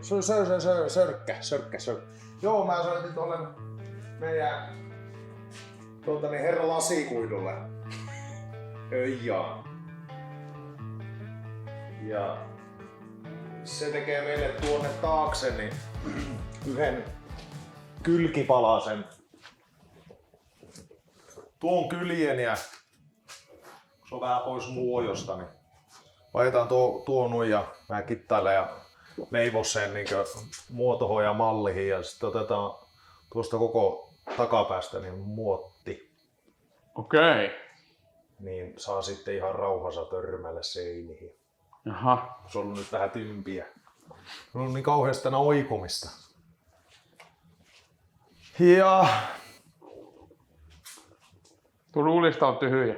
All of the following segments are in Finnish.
Sörppi. Sörkkä. Joo, mä soitin tuolle meidän herra Lasikuidulle. Öijaa. Ja se tekee meille tuonne taakse niin yhden kylkipalasen. Tuon kyljen ja se on vähän pois muojosta, niin vaihdetaan tuo noin ja mä kittailen ja leivon sen niin muotohon ja mallihin ja sitten otetaan tuosta koko takapäästä niin muotti. Okei. Niin saa sitten ihan rauhassa törmäillä seiniin. Jaha. Se on ollut nyt vähän tympiä. Se on ollut niin kauheasti tänä oikumista. Ja... To-do-lista on tyhjä.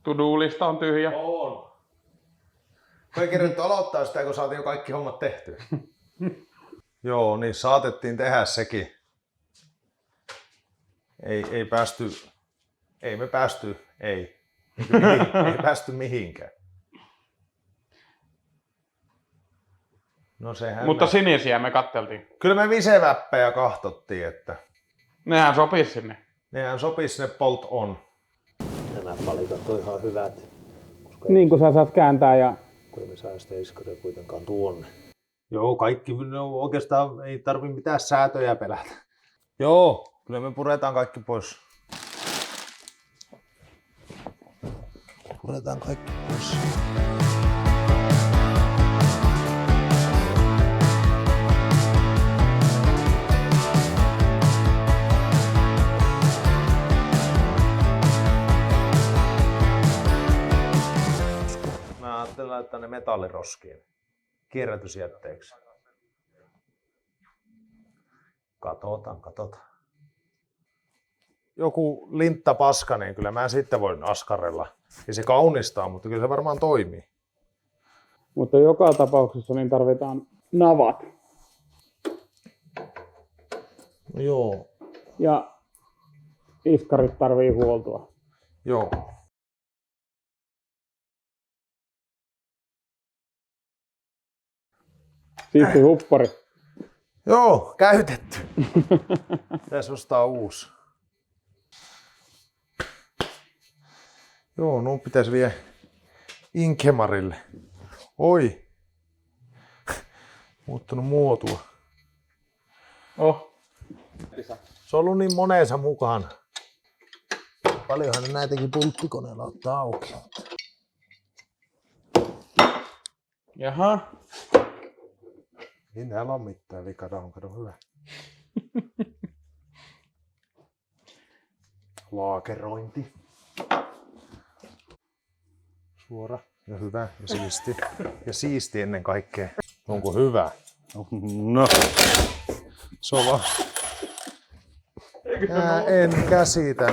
To-do-lista on tyhjä. On. Mä en kerennyt aloittaa sitä, kun saatiin jo kaikki hommat tehtyä. Joo, niin saatettiin tehdä sekin. Ei päästy mihinkään. No sehän Mutta sinisiä me katteltiin. Kyllä me viseväppejä kahtottiin, että Nehän sopis sinne. nehän sopis sinne Bolt On. Nämä palikat on ihan hyvät. Niin kun sä saat kääntää ja... Kun emme saa sitä iskaria kuitenkaan tuonne. Joo, kaikki, no oikeastaan ei tarvi mitään säätöjä pelätä. Joo, kyllä me puretaan kaikki pois. Puretaan kaikki pois. Mä ajattelin laittaa ne metalliroskiin kierrätysjätteeksi. Katsotaan. Joku linttapaska, niin kyllä mä sitten voin askarella. Ei se kaunistaa, mutta kyllä se varmaan toimii. Mutta joka tapauksessa niin tarvitaan navat. No joo. Ja iskarit tarvii huoltoa. Joo. Siisti huppari. Joo, käytetty. Pitäis ostaa uusi. Joo, no pitäis vie Inkemarille. Oi. Muuttunut muotua. Oh. Se on ollut niin moneensa mukana. Paljonhan ne näitäkin pulttikoneella ottaa auki. Jaha. Niin täällä on mitään vikaa, kato hyvä. Laakerointi. Suora ja hyvä ja siisti. Ja siisti ennen kaikkea. Onko hyvä? No. Se on vaan... Mä en käsitä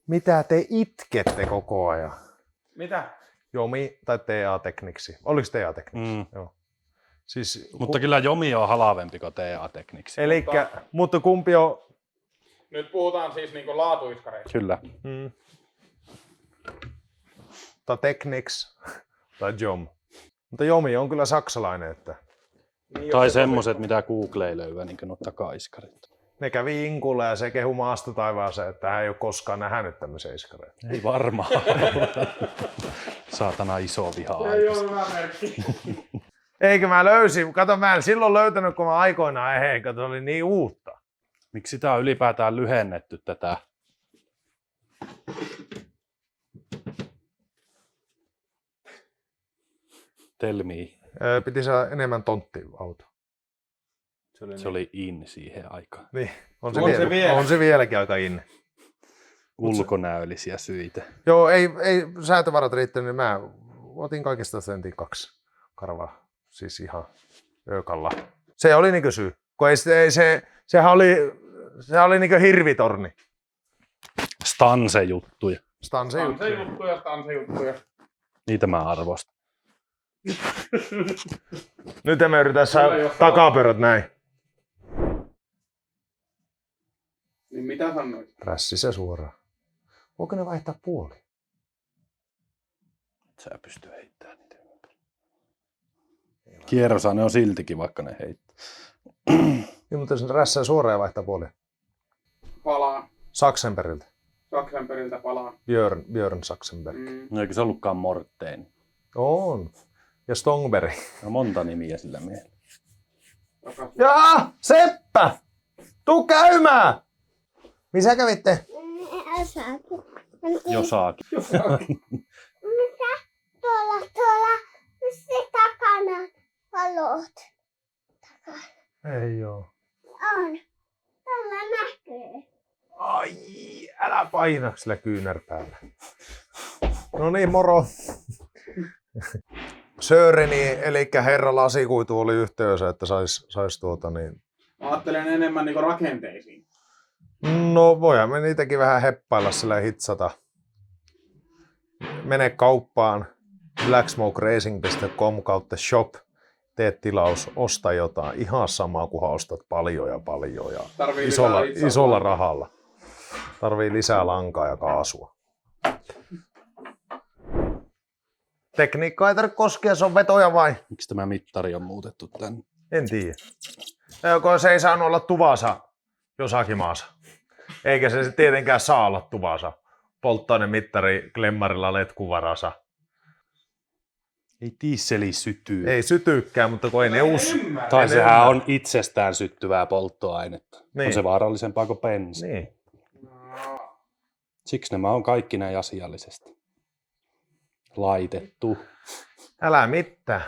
mitä te itkette koko ajan. Mitä? Jomi tai TA Tekniksi. Oliko TA Tekniksi? Joo. Siis, Mutta kyllä Jomi on halavempi kuin TA Tekniksi. Mutta kumpi on... Nyt puhutaan siis niinku laatuiskareista. Kyllä. Tai Technics tai Jom. Mutta Jomi on kyllä saksalainen, että Niin, Tai semmoset, mitä Google ei löyä, niin kuin nuo takaiskarit. ne kävi Inkulle ja se kehu maasta taivaaseen, että hän ei ole koskaan nähnyt tämmöisiä iskareita. Ei varmaan. Saatana iso viha. Ei ole hyvä merkki. Eikö mä löysin? Kato, mä en silloin löytänyt, kun mä aikoinaan kato, oli niin uutta. Miksi sitä on ylipäätään lyhennetty tätä? Tell me. Piti saada enemmän tonttiauto. Se oli in siihen aikaan. Niin, On se vielä? on se vieläkin aika inne. Ulkonäöllisiä syitä. Joo, ei säätövarat riittänyt, niin mä otin kaikista sentin 2 karvaa. Siis ihan ökalla. Se oli niinkö syy. Kun sehän oli niinkö hirvitorni. Stanse-juttuja. Stanse juttuja. Niitä mä arvostan. Nyt me yritetään saada takapöröt näin. Niin mitä sanoit? Prässi se suoraan. Voiko ne vaihtaa puoli? Et sä pysty heittämään niitä ympäri. Ei Kierrosaa ne on siltikin, vaikka ne heittää. Niin, mutta sen rässää suoraan ja vaihtaa puolia. Palaan. Saksenbergiltä. Saksenperiltä palaan. Björn Saksenberg. No eikö se ollutkaan Mortein? On. Ja Stongberg. On monta nimiä sillä miehellä. Jaa! Seppä! Tuu käymään! Missä kävitte? Josaakin. Tuolla, se takana valot. Ei oo. On. Tällä näkyy. Ai, älä paina sillä kyynärpäällä. No niin, moro. Söreni, eli herra Lasikuitu oli yhteydessä, että sais niin... Mä ajattelen enemmän niinku rakenteisiin. No voihan me niitäkin vähän heppailla sillä hitsata. Mene kauppaan blacksmokeracing.com kautta shop. Teet tilaus, osta jotain. Ihan samaa, kunhan ostat paljon ja isolla rahalla. Tarvii lisää lankaa ja kaasua. Tekniikkaa ei tarvitse koskea, se on vetoja vai? Miksi tämä mittari on muutettu tänne? En tiedä. Se ei saanut olla tuvassa jossakin maassa. Eikä se tietenkään saa olla tuvassa. Polttoainemittari klemmarilla letkuvarassa. Ei tiisseli sytyy. Ei sytykään, mutta kun ei ne Tai sehän on itsestään syttyvää polttoainetta. Niin. On se vaarallisempaa kuin bensa. Niin. Siksi nämä on kaikki näin asiallisesti laitettu. Älä mitään.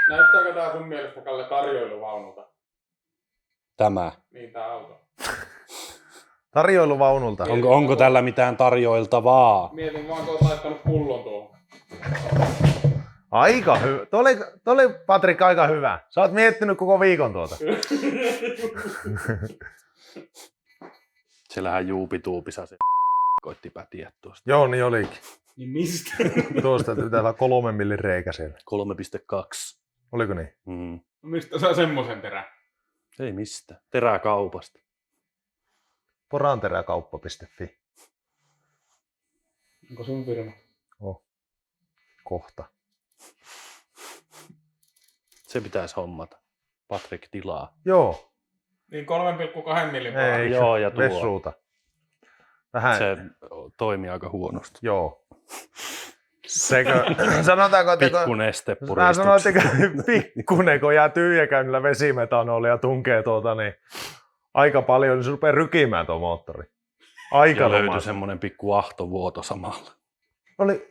Näyttääkö tää sun mielestä, Kalle, tarjoiluvaunulta? Tämä. Niin, tää auto. Tarjoiluvaunulta. Onko tällä mitään tarjoiltavaa? Mietin vaan, kun oot laittanut pullon tuohon. Aika hyvä. Tuo oli Patrik aika hyvä. Sä oot miettinyt koko viikon tuota. Siellähän Juupi-Tuupisa se koitti pätiä tuosta. Joo, niin olikin. Niin mistä? Tuosta täällä on 3 millin reikä siellä. 3,2. Oliko niin? Mistä sä semmosen terän? Ei mistä. Teräkaupasta. Poranteräkauppa.fi. Onko sun firma? Oh. Kohta. Se pitäisi hommata. Patrik tilaa. Joo. Niin 3,2 millin Ei, Joo, ja tuo. Vesruuta. Vähän. Se toimii aika huonosti. Joo. Sekö, sanotaanko, että Pikku mä nestepuristus. sanoin, että pikkunen, kun jää tyhjäkäynnillä vesimetanolia ja tunkee niin aika paljon, niin se rupeaa rykimään tuo moottori. Aika Ja löytyi lomassa. semmonen pikku ahtovuoto samalla.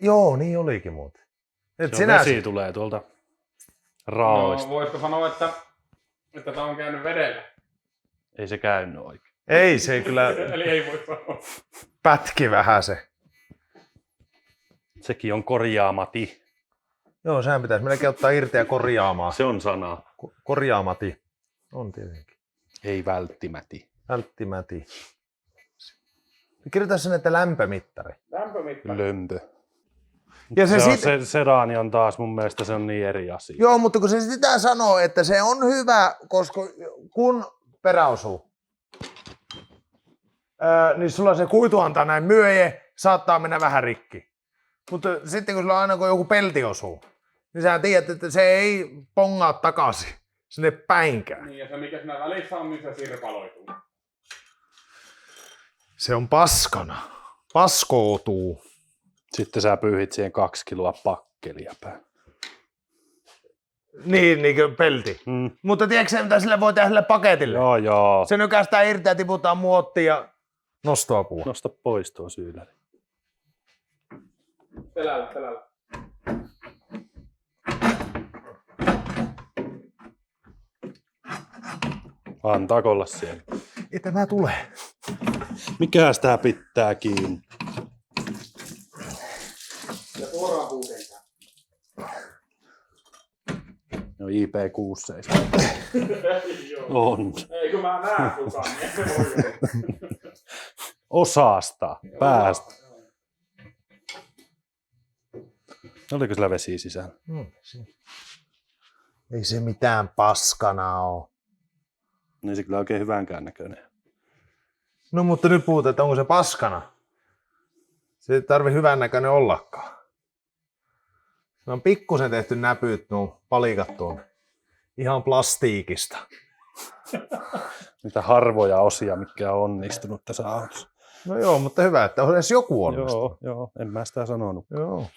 Joo, niin olikin muuten. Et Se vesi tulee tuolta raoista. No, voisiko sanoa, että tää on käynyt vedellä? Ei se käynyt oikein. Ei se kyllä Eli ei voi sanoa. pätki vähän se. Sekin on korjaamati. Joo, sehän pitäisi melkein ottaa irti ja korjaamaan. Se on sana. Korjaamati. On tietenkin. Ei välttämäti. Välttämäti. Kirjoita sen, että lämpömittari. Lämpömittari. Lömpö. Ja Se sedaani on taas mun mielestä se on niin eri asia. Joo, mutta kun se sitä sanoo, että se on hyvä, koska kun peräosuu, niin sulla se kuitu antaa näin myöje, saattaa mennä vähän rikki. Mutta sitten kun sulla aina kun joku pelti osuu, niin sä tiedät, että se ei pongaa takaisin sinne päinkään. Niin, ja se mikä siinä välissä on, niin se sirpaloituu. Se on paskana. Paskoutuu. Sitten sä pyyhit siihen 2 kiloa pakkelia päälle. Niin kuin pelti. Mutta tiedätkö sä, mitä sille voi tehdä sille paketille? Joo. Se nykästään irti ja tiputaan muottiin ja nostoapua. Nosta pois tuo syylläri. Selällä. Antaako olla siellä? Ei tämä tule. Mikä sitä pitää kiinni? Ja suoraan puutenkään. No IP67. Joo. On. Eikö mä näe kukaan, niin se voi olla. Osasta. Päästä. Oliko sillä vesi sisällä? Ei se mitään paskana ole. Niin se kyllä oikein hyvänkään näköinen. No mutta nyt puhutaan, että onko se paskana. Se ei tarvi hyvän näköinen ollakaan. Me on pikkusen tehty näpyt nuo palikat tuon ihan plastiikista. Niitä harvoja osia, mitkä on onnistunut tässä autossa. No joo, mutta hyvä, että on edes joku onnistunut. Joo, en mä sitä sanonut. Joo.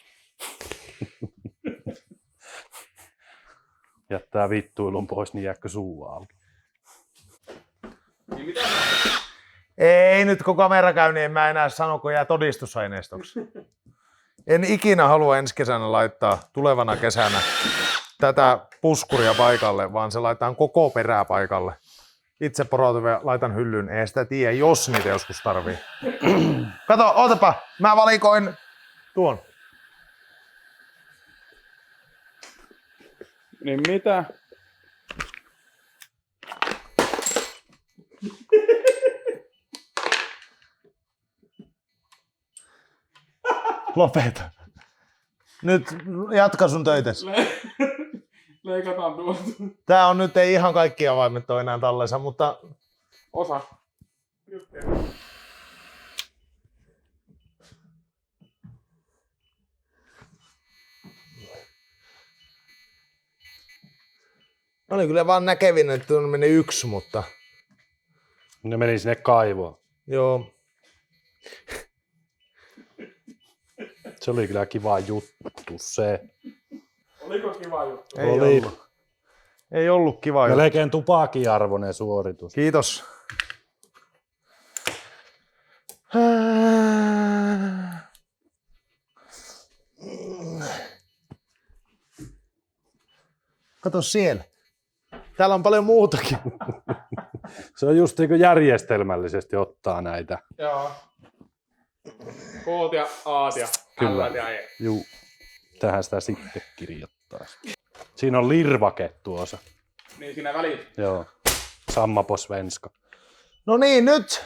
Jättää vittuilun pois, niin jääkö suu auki. Niin mitä Ei nyt kun kamera käy, niin en mä enää sano, kun jää todistusaineistoksi. En ikinä halua ensi kesänä laittaa tulevana kesänä tätä puskuria paikalle, vaan se laitetaan koko perää paikalle. Itse poroutuvia laitan hyllyyn, ei sitä tiedä, jos niitä joskus tarvii. Kato, ootapa, mä valikoin tuon. Niin mitä? Lopeta. Nyt jatka sun töites. Leikataan tuolta. Tää on nyt, ei ihan kaikki avaimet ole enää tallessa, mutta Osa. mä olin kyllä vaan näkevin, että on mennyt yksi, mutta Ne meni sinne kaivoon. joo. Se oli kyllä kiva juttu se. Oliko kiva juttu? Ei Oli. ollut. Ei ollut kiva juttu. Melkein tupakiarvoinen suoritus. Kiitos. Kato siellä. Täällä on paljon muutakin. Se on just niin kuin järjestelmällisesti ottaa näitä. Joo. Koot ja aat ja Kyllä. L ja E. Juu. Tähän sitä sitten kirjoittaa. Siinä on lirvake tuossa. Niin siinä väliin. Joo. Samma på svenska. No niin, nyt.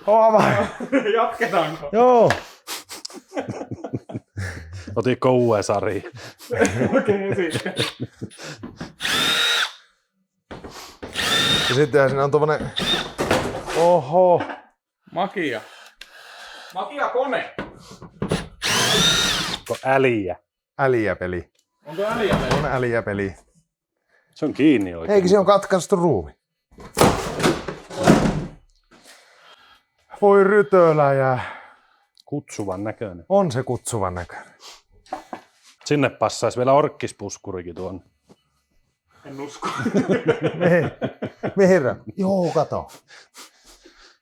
Avain. Jatketaanko? Joo. Otitko USA-sari? Okei, sitten. Ja sittenhän siinä on tommonen... Oho. Makia. Makia kone. Äliä. Äliäpeli. Onko äliä meillä? On äliäpeli. Se on kiinni oikein. Eikö se on katkaistu ruuvi? Voi rytöläjä. Kutsuvan näköinen. On se kutsuvan näköinen. Sinne passaisi vielä orkkispuskurikin tuon. En usko. Mihin? Joo, kato.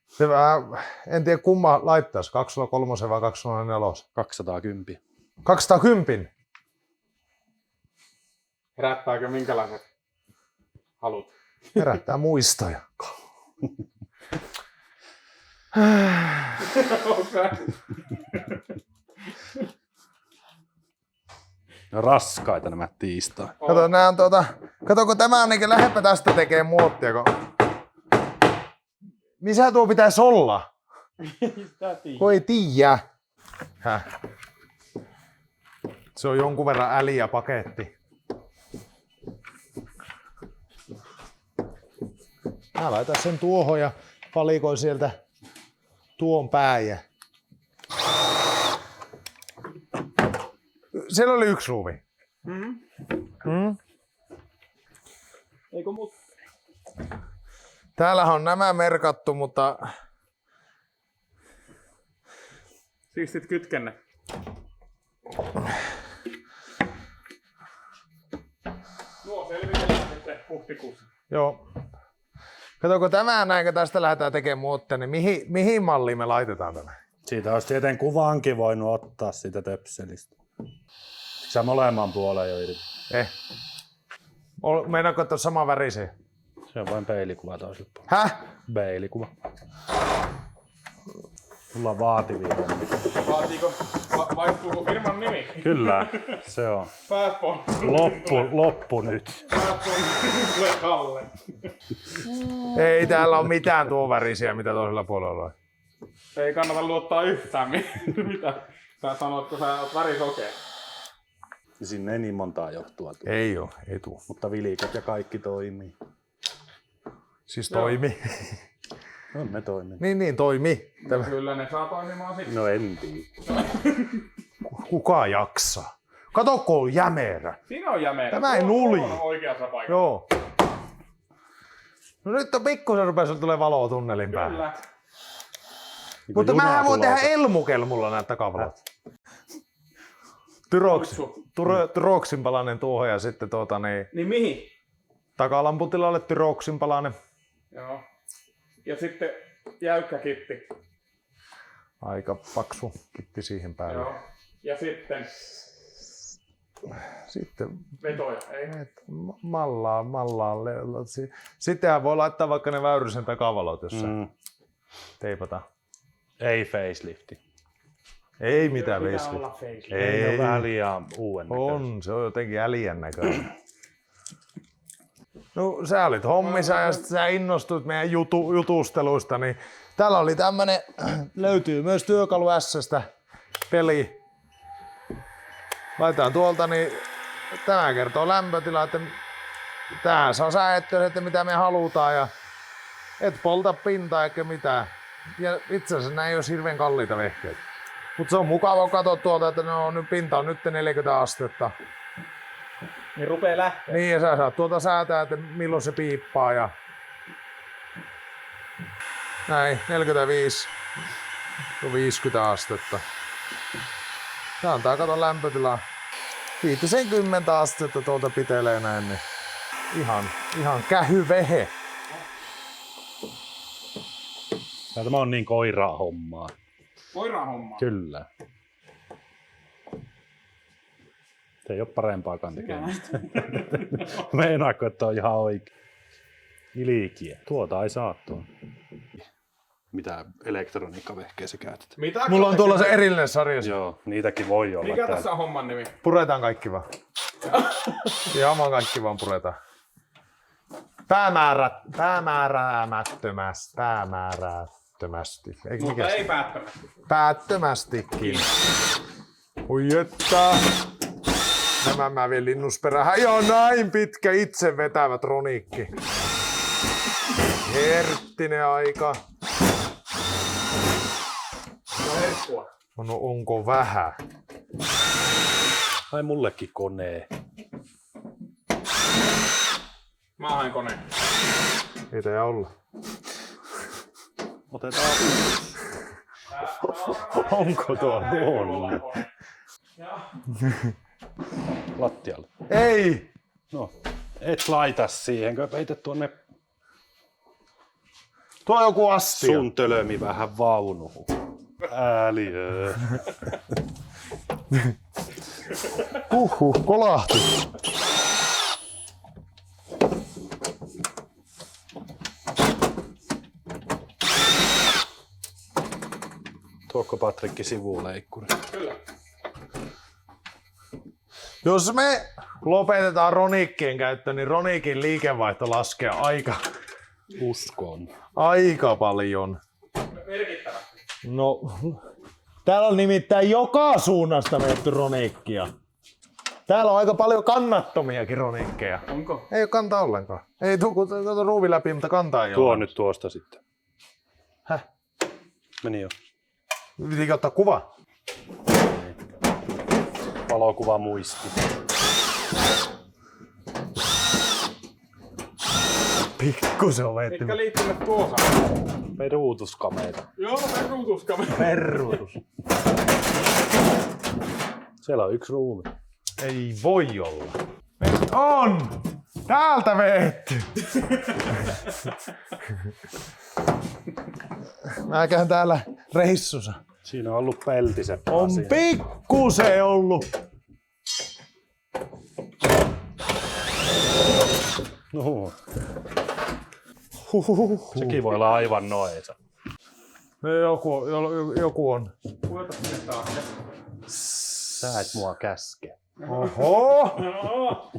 Se vähän, en tiedä kumma laittaisi, 203 vai 204. 210. 210. Herättääkö minkälaiset halut? Herättää muistoja. No raskaita nämä tiistai. Kato, nää on kato, kun tämä on niin lähempä tästä tekee muottia, kun... Missä tuo pitäisi olla? Kun ei tiiä. Häh? Se on jonkun verran äliä paketti. Mä laitan sen tuohon ja valikoin sieltä tuon pääjä. Siellä oli yksi ruuvi. Eikö mut? Täällähän on nämä merkattu, mutta Siistit kytkenne. Nuo selvitellään sitten huhtikuussa. joo. Kato, kun tämä näin, kun tästä lähdetään tekemään muottia, niin mihin malliin me laitetaan tämä? Siitä olisi tietenkin kuvaankin voinut ottaa siitä töpselistä. Sä molemman puolen jo irti. Meinaatko, että on sama värisiä? Se on vain peilikuva toiselle puolelle. Häh? Peilikuva. Mulla on vaativia hommia. Vaatiiko? Vaihtuuko firman nimi? Kyllä, se on. Pääsponsori. Loppu nyt. Pääsponsori Kalle. Ei täällä ole mitään tuon värisiä, mitä toisella puolella on. Ei kannata luottaa yhtään mitä sä sanoit, kun sä oot värisokea. Sinne ei niin montaa johtua tule. Ei oo, ei tuu. Mutta vilikot ja kaikki toimii. Siis toimi. No ne toimii. niin toimi. Kyllä ne saa toimimaan sitten. No en tiedä. Kuka jaksaa? Kato, kun on jämerä. Siinä on jämerä. Tämä ei nuli. On oikeassa paikassa. Joo. No nyt on pikkusen rupes tulee valoa tunnelin päälle. Kyllä. Mutta mä voin tehdä elmukelmulla näitä takavalot. Tyroksinpalainen tuohon ja sitten Niin mihin? takalamputilalle tyroksinpalainen. Joo. Ja sitten jäykkä kitti. Aika paksu kitti siihen päälle. Joo. Ja sitten vetoja, ei? Mallaan. Sittenhän voi laittaa vaikka ne Väyrysen takavalot, jos teipataan. Ei facelifti. Ei mitään Pitää veisli. olla face. Ei ole vähän liian uuden näköistä. Se on jotenkin älijän näköinen. No sä olit hommissa ja sitten sä innostuit meidän jutusteluista, niin täällä oli tämmönen, löytyy myös Työkalu S:stä peli. Laitetaan tuolta, niin tämä kertoo lämpötilaa, että tähän saa säädettyä, että mitä me halutaan ja et polta pintaa eikä mitään. Ja itse asiassa nämä ei ole hirveän kalliita vehkeitä. Mutta se on mukava katsoa tuolta, että pinta on nyt 40 astetta. Niin rupee lähteä. Niin ja sä saat tuolta säätää, että milloin se piippaa ja näin, 45, 50 astetta. Tää antaa kato lämpötilaa. 50 astetta tuolta pitelee näin, niin ihan kähyvehe. Tämä on niin koiraa hommaa. Koiran hommaa. Kyllä. Se ei ole parempaakaan tekemistä. Meinaatko, että on ihan oikein? Ilkiä. Tuota ei saa tuon. Mitä elektroniikkavehkeessä käytetään? Mitä? Mulla on tuolla se erillinen sarja. Joo, niitäkin voi olla. Mikä tässä on homman nimi? Puretaan kaikki vaan. Ihan vaan kaikki vaan puretaan. Päämäärättömästi. Mutta ei päättämättä. Päättömästikin. Oi että. Nämä mä vien linnusperähän. Joo, näin pitkä itse vetävä troniikki. Herttinen aika. No herkkua. No onko vähän? Ai mullekin konee. Mä hain koneen. Ei tää olla. Otetaan uus. Onko tuo on? Lattialle. Ei! No, et laita siihen, kun peitet tuonne Tuo on joku astia. sun tölömi vähän vaunuun. Ääliö. Kolahti. Tuokko Patrikki sivuleikkuri? Kyllä. Jos me lopetetaan Ronikkien käyttö, niin Ronikin liikevaihto laskee Uskon. aika paljon. Merkittävästi. No, täällä on nimittäin joka suunnasta vedetty Ronikkia. Täällä on aika paljon kannattomiakin Ronikkeja. Onko? Ei oo kantaa ollenkaan. Ei tuu ruuvi läpi, mutta kantaa ei Tuo ole. nyt tuosta sitten. Häh? Meni jo. Pitikö ottaa kuva? Valokuva muisti. Pikkusen on vetty. Mitkä liittyvät tuohon? Peruutuskamera. Joo, peruutuskamera. Perruutus. Siellä on yksi ruuvi. Ei voi olla. On! Täältä vetty! Mä käyn täällä reissussa. Siinä on ollut pelti se On asia. pikkusen ollut. No. Sekin voi olla aivan noisa. Joku on. Pueta sinne taas. Sä et mua käske. Oho! No.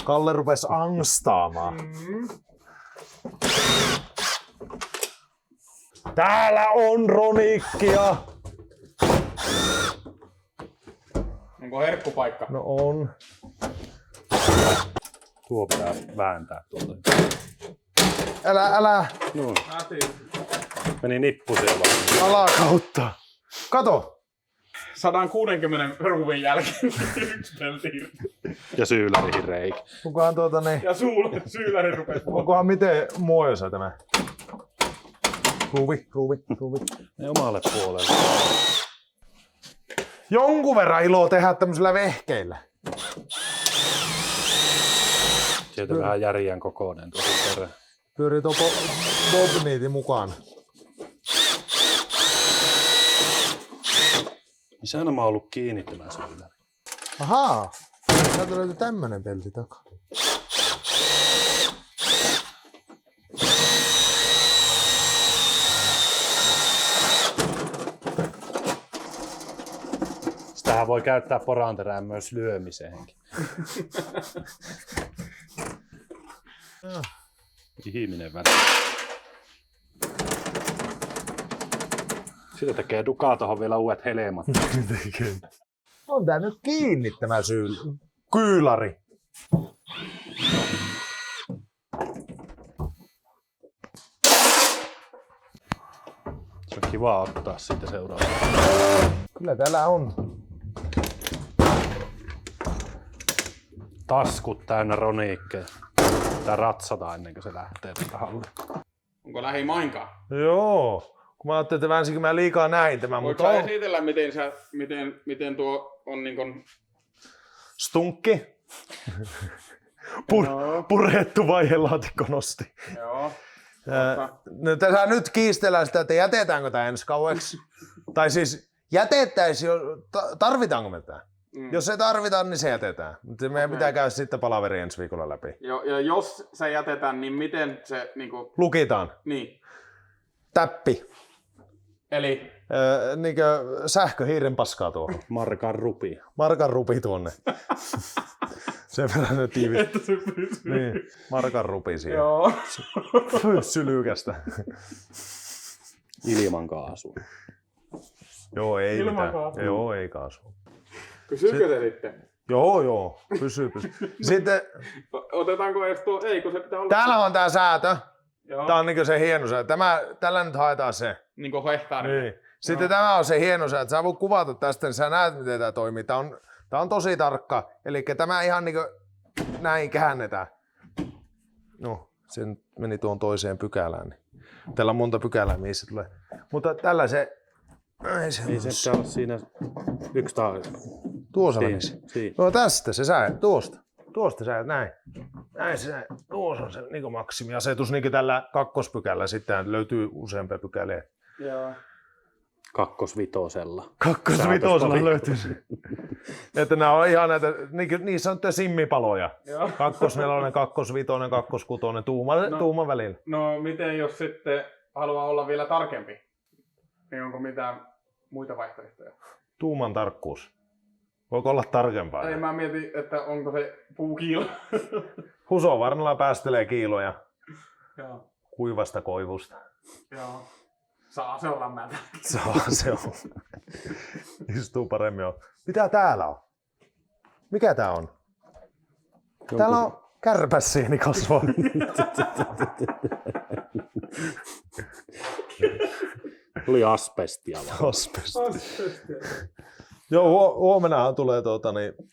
Kalle rupes angstaamaan. Täällä on Ronikkia. Onko herkkupaikka? No on. Tuo pitää vääntää tuolta. Älä. No, Nätiin. meni nippu siellä. Alakautta. Kato. 160 ruuvin jälkeen yksi pelti irti. Ja syylärihin reikä. Onkohan Ja syylläri rupesi onkohan miten muojosa tämä? Ruuvi. Ne omalle puolelle. Jonkun verran iloa tehdä tämmöisillä vehkeillä. Sieltä vähän järjän kokoinen tuossa perään. Pyörii tuo Bobniitin mukaan. Missä nämä on ollut kiinni tämä syyläri? Ahaa! Täältä löytyy tämmönen pelti takaa. Sitähän voi käyttää poranterään myös lyömiseenkin. Ihminen väri. Sitä tekee Ducatohon vielä uudet helmat. On tää nyt kiinni tämä kyylari. Se on kiva ottaa siitä seuraavaa. Kyllä täällä on. Taskut täynnä roniikkeja. Tää ratsataan ennen kuin se lähtee tätä halliin. Onko lähimainkaan? Joo. Kun mä ajattelin, että väänsinkö mä liikaa näin tämän, Voitko mutta sä esitellä, miten tuo on niinkon... Stunkki. Joo. Purettu vaihelaatikko nosti. Joo. No, tässä nyt kiistellään sitä, että jätetäänkö tämä ensi kaueksi. Tai siis jätettäisiin, tarvitaanko me tämä? Jos ei tarvita, niin se jätetään. Mutta meidän pitää käydä sitten palaveri ensi viikolla läpi. Ja jos se jätetään, niin miten se niinku... Lukitaan. Niin. Täppi. Eli... Niinkö sähköhiiren paskaa tuohon. Markan rupi. Markan rupi tuonne. Sen verran ne tiivit. Että se pysyy. Niin, markan rupi siihen. Joo. Sylykästä. Ilman kaasua. Joo, ei Ilman mitään. kaasua. Joo, ei kaasua. Pysyykö se sitten? Joo, pysyy. Sitten, Otetaanko edes tuo? Ei, kun se pitää olla... täällä on tää säätö. Joo. Tää on niinku se hieno säätö. Tällä nyt haetaan se. Niinku hehtaari. Niin. Sitten tämä on se hieno säätö. Sä voit kuvata tästä, niin sä näet, miten tää toimii. Tää on tosi tarkka. Eli tämä ihan niinku näin käännetään. No, se nyt meni tuon toiseen pykälään. Niin. Täällä on monta pykälää, mihin se tulee. Mutta tällä se... Ei se pitää olla siinä yksi taas. Tuossa välissä. Siinä. No tästä se sää, tuosta sää, näin. Näin se, tuossa on se niin maksimiasetus, niin kuin tällä kakkospykällä sitten löytyy useampia pykäliä. Joo. Kakkosvitosella. Kakkosvitosella löytyy se. Että nämä on ihan näitä, niin sanottuja simmipaloja. Joo. Kakkosnelonen, kakkosvitonen, kakkoskutonen, tuuman välillä. No miten jos sitten haluaa olla vielä tarkempi? Niin onko mitään muita vaihtoehtoja? Tuuman tarkkuus. Voiko olla tarkempaa? Ei, mä mietin, että onko se puukiilo. Husovarnalla päästelee kiiloja Joo. kuivasta koivusta. Joo. Saa se olla mätä. Saa se on. Istuu paremmin on. Mitä täällä on? Mikä tää on? Täällä on kärpäsieni kasvaa. Tuli asbestia vaan. Asbestia. Joo, huomennahan tulee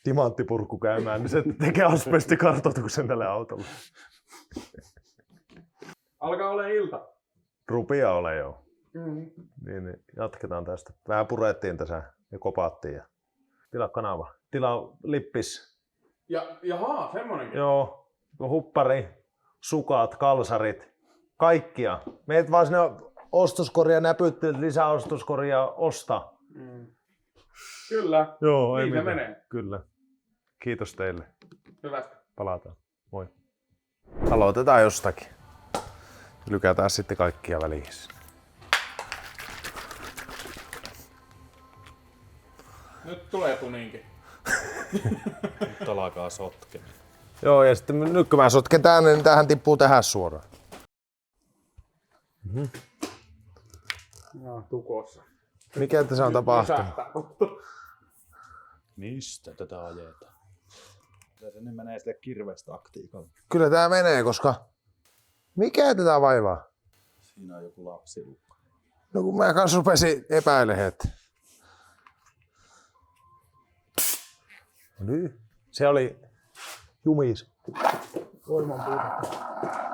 timanttipurkku käymään, niin se tekee asbestikartoituksen tälle autolle. Alkaa olla ilta. Rupia ole jo. Mm-hmm. Niin, jatketaan tästä. Vähän purettiin tässä ja kopattiin. Ja tilaa kanava. Tilaa lippis. Jaha, semmonenkin. Joo, huppari, sukat, kalsarit, kaikkia. Meet vaan sinne ostoskoria näpyttelet, lisää ostoskoria, osta. Mm. Kyllä. Joo, niin ei se mitään. menee. Kyllä. Kiitos teille. Hyvästä. Palataan. Moi. Aloitetaan jostakin. Lykätään sitten kaikkia väliin. Nyt tulee tuninki. Nyt alkaa sotkea. Joo, ja sitten nyt kun mä sotken tänne, niin tämähän tippuu tähän suoraan. Joo, tukossa. Mikä tässä on tapahtunut? Mistä tätä ajetaan? Se nyt menee sille kirvestaktiikalla. Kyllä tää menee, koska... Mikä tätä vaivaa? Siinä on joku lapsilukko. No kun mä kans rupesin epäilemään, että... Nyt. Se oli jumis. Voiman puute.